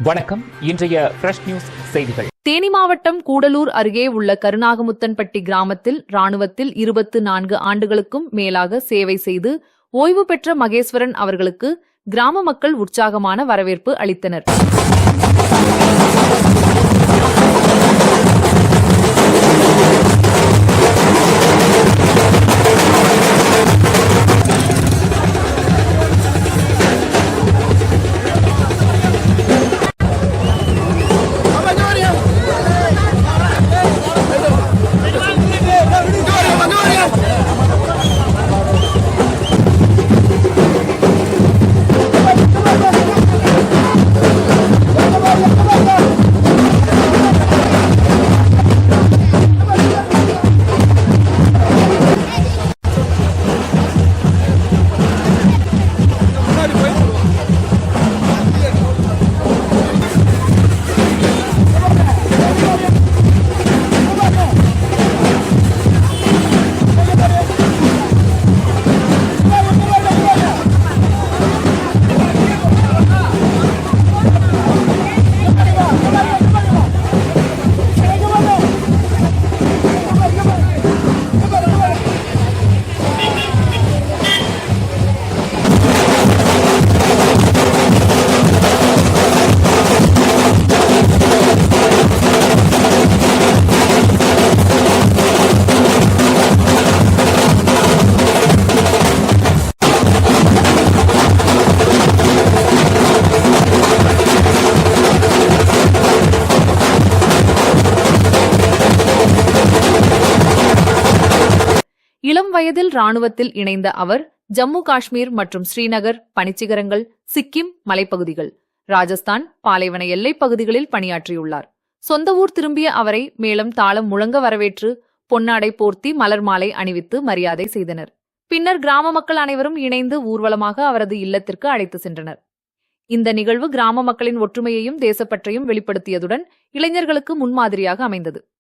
வணக்கம். இன்றைய fresh news செய்திகள். தேனி மாவட்டம் கூடலூர் அருகே உள்ள கருநாகமுத்தன்பட்டி கிராமத்தில் ராணுவத்தில் 24 ஆண்டுகளுக்கும் மேலாக சேவை செய்து ஓய்வு பெற்ற மகேஸ்வரன் அவர்களுக்கு கிராம மக்கள் உற்சாகமான வரவேற்பு அளித்தனர். இளம் வயதில் ராணுவத்தில் இணைந்த அவர் ஜம்மு காஷ்மீர் மற்றும் ஸ்ரீநகர் பனிச்சிகரங்கள், சிக்கிம் மலைப்பகுதிகள், ராஜஸ்தான் பாலைவன எல்லைப் பகுதிகளில் பணியாற்றியுள்ளார். சொந்த ஊர் திரும்பிய அவரை மேலும் தாளம் முழங்க வரவேற்று பொன்னாடை போர்த்தி மலர் மாலை அணிவித்து மரியாதை செய்தனர். பின்னர் கிராம மக்கள் அனைவரும் இணைந்து ஊர்வலமாக அவரது இல்லத்திற்கு அழைத்து சென்றனர். இந்த நிகழ்வு கிராம மக்களின் ஒற்றுமையையும் தேசப்பற்றையும் வெளிப்படுத்தியதுடன் இளைஞர்களுக்கு முன்மாதிரியாக அமைந்தது.